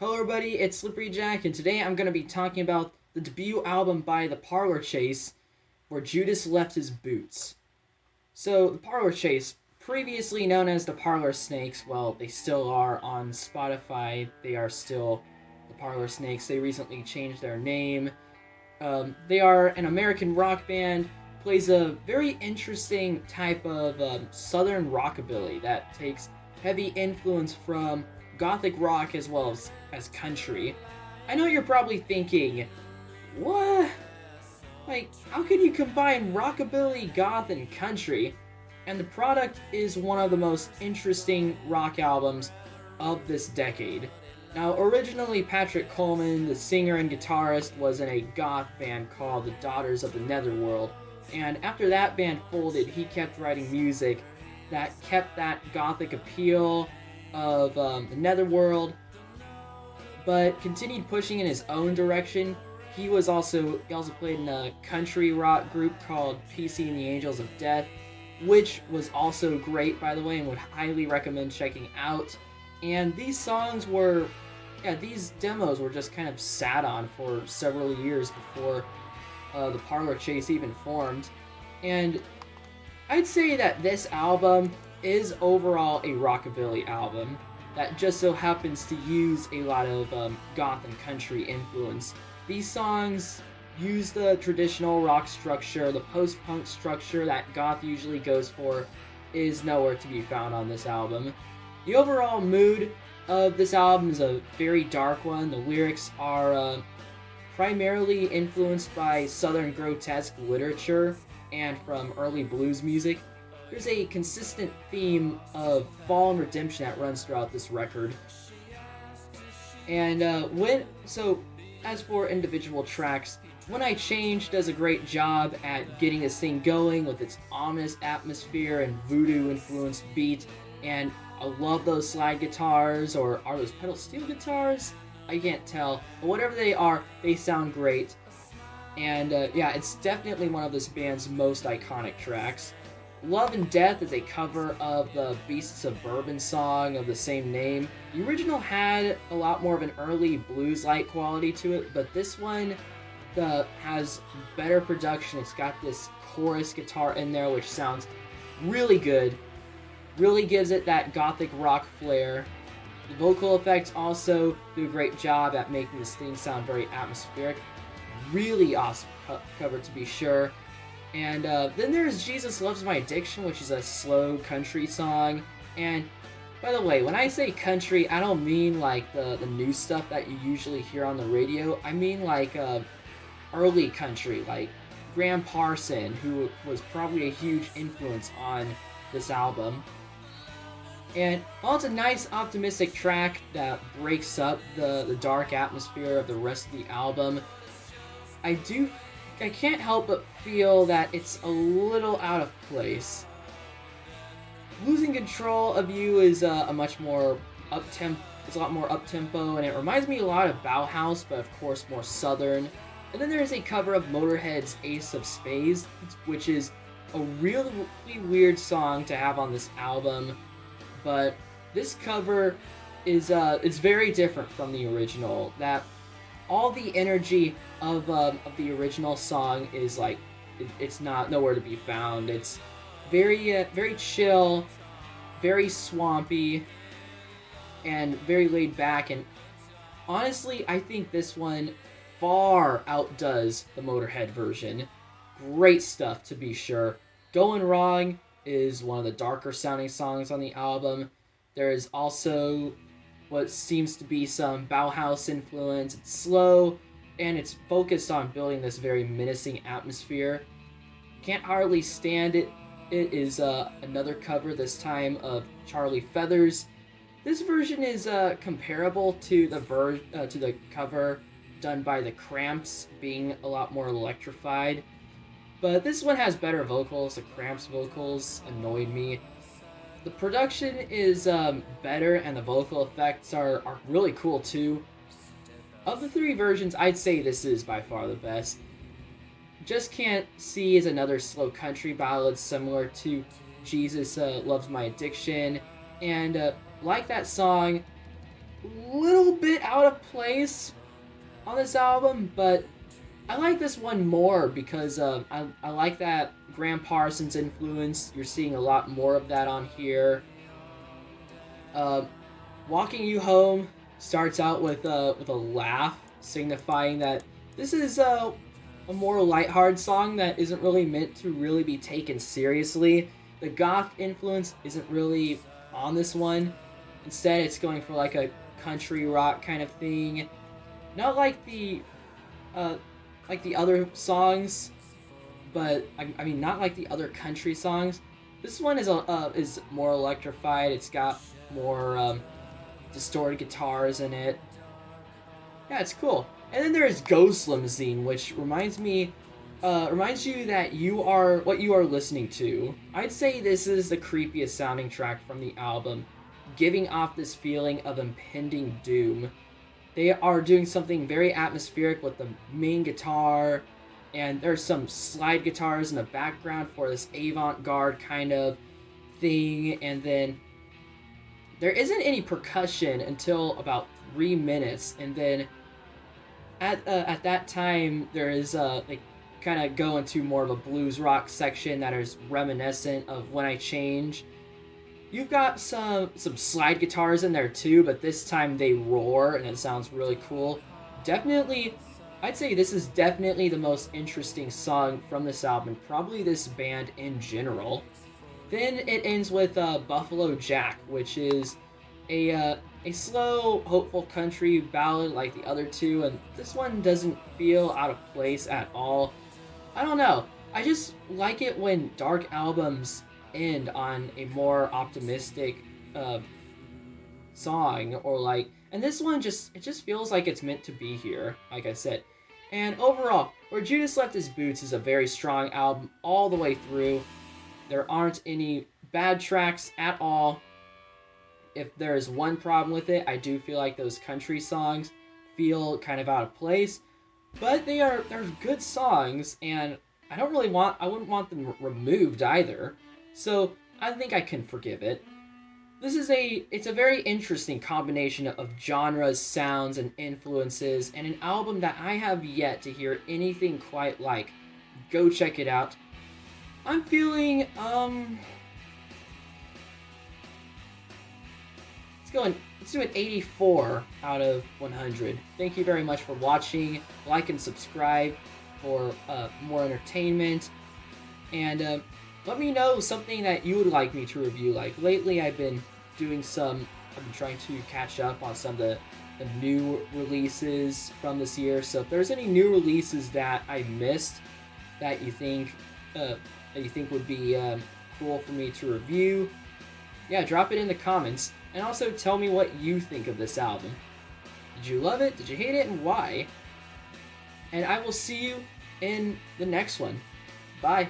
Hello everybody, it's Slippery Jack, and today I'm going to be talking about the debut album by the Parlor Chase, where Judas left his boots. So, the Parlor Chase, previously known as the Parlor Snakes, well, they still are on Spotify, they are still the Parlor Snakes. They recently changed their name. They are an American rock band, plays a very interesting type of southern rockabilly that takes heavy influence from gothic rock as well as country. I know you're probably thinking, what? Like, how can you combine rockabilly, goth, and country? And the product is one of the most interesting rock albums of this decade. Now, originally, Patrick Coleman, the singer and guitarist, was in a goth band called the Daughters of the Netherworld, and after that band folded, he kept writing music that kept that gothic appeal of the Netherworld, but continued pushing in his own direction. He also played in a country rock group called PC and the Angels of Death, which was also great, by the way, and would highly recommend checking out. And these demos were just kind of sat on for several years before the Parlor Chase even formed. And I'd say that this album is overall a rockabilly album that just so happens to use a lot of goth and country influence. These songs use the traditional rock structure. The post-punk structure that goth usually goes for is nowhere to be found on this album. The overall mood of this album is a very dark one. The lyrics are primarily influenced by Southern grotesque literature and from early blues music. There's a consistent theme of fall and redemption that runs throughout this record. And as for individual tracks, When I Change does a great job at getting this thing going with its ominous atmosphere and voodoo-influenced beat, and I love those slide guitars, or are those pedal steel guitars? I can't tell, but whatever they are, they sound great. And yeah, it's definitely one of this band's most iconic tracks. Love and Death is a cover of the Beasts of Bourbon song of the same name. The original had a lot more of an early blues-like quality to it, but this one has better production. It's got this chorus guitar in there, which sounds really good. Really gives it that gothic rock flair. The vocal effects also do a great job at making this thing sound very atmospheric. Really awesome cover, to be sure. And then there's Jesus Loves My Addiction, which is a slow country song. And by the way, when I say country, I don't mean like the new stuff that you usually hear on the radio. I mean like early country, like Graham Parson, who was probably a huge influence on this album. And while it's a nice, optimistic track that breaks up the dark atmosphere of the rest of the album, I can't help but feel that it's a little out of place. Losing Control of You is a much more it's a lot more up-tempo, and it reminds me a lot of Bauhaus, but of course more southern. And then there's a cover of Motorhead's Ace of Spades, which is a really weird song to have on this album, but this cover is it's very different from the original. That all the energy of the original song is like it's not nowhere to be found. It's very chill, very swampy, and very laid back. And honestly, I think this one far outdoes the Motorhead version. Great stuff, to be sure. Going Wrong is one of the darker sounding songs on the album. There is also what seems to be some Bauhaus influence. It's slow, and it's focused on building this very menacing atmosphere. Can't Hardly Stand It. It is another cover, this time of Charlie Feathers. This version is comparable to the cover done by the Cramps, being a lot more electrified. But this one has better vocals. The Cramps vocals annoyed me. The production is better, and the vocal effects are really cool too. Of the three versions, I'd say this is by far the best. Just Can't See is another slow country ballad similar to Jesus Loves My Addiction. And like that song, little bit out of place on this album, but I like this one more because I like that Graham Parsons influence. You're seeing a lot more of that on here. Uh, Walking You Home starts out with a laugh, signifying that this is a more lighthearted song that isn't really meant to really be taken seriously. The goth influence isn't really on this one. Instead, it's going for like a country rock kind of thing. Not uh, like the other songs, but I mean not like the other country songs. This one is more electrified. It's got more distorted guitars in it. Yeah, it's cool. And then there's Ghost Limousine, which reminds you that you are what you are listening to. I'd say this is the creepiest sounding track from the album, giving off this feeling of impending doom. They are doing something very atmospheric with the main guitar, and there's some slide guitars in the background for this avant-garde kind of thing, and then there isn't any percussion until about 3 minutes, and then at that time there is they kind of go into more of a blues rock section that is reminiscent of When I Change. You've got some slide guitars in there too, but this time they roar and it sounds really cool. Definitely, I'd say this is definitely the most interesting song from this album, probably this band in general. Then it ends with Buffalo Jack, which is a slow, hopeful country ballad like the other two, and this one doesn't feel out of place at all. I don't know. I just like it when dark albums end on a more optimistic uh, song, or like, and this one just feels like it's meant to be here, like I said. And overall, Where Judas Left His Boots is a very strong album all the way through. There aren't any bad tracks at all. If there is one problem with it, I do feel like those country songs feel kind of out of place, but they're good songs, and I wouldn't want them removed either. So I think I can forgive it. It's a very interesting combination of genres, sounds, and influences, and an album that I have yet to hear anything quite like. Go check it out. I'm feeling let's do an 84 out of 100. Thank you very much for watching. Like and subscribe for more entertainment. And let me know something that you would like me to review. Like lately I've been trying to catch up on some of the new releases from this year. So if there's any new releases that I missed that you think would be cool for me to review, yeah, drop it in the comments. And also tell me what you think of this album. Did you love it? Did you hate it? And why? And I will see you in the next one. Bye.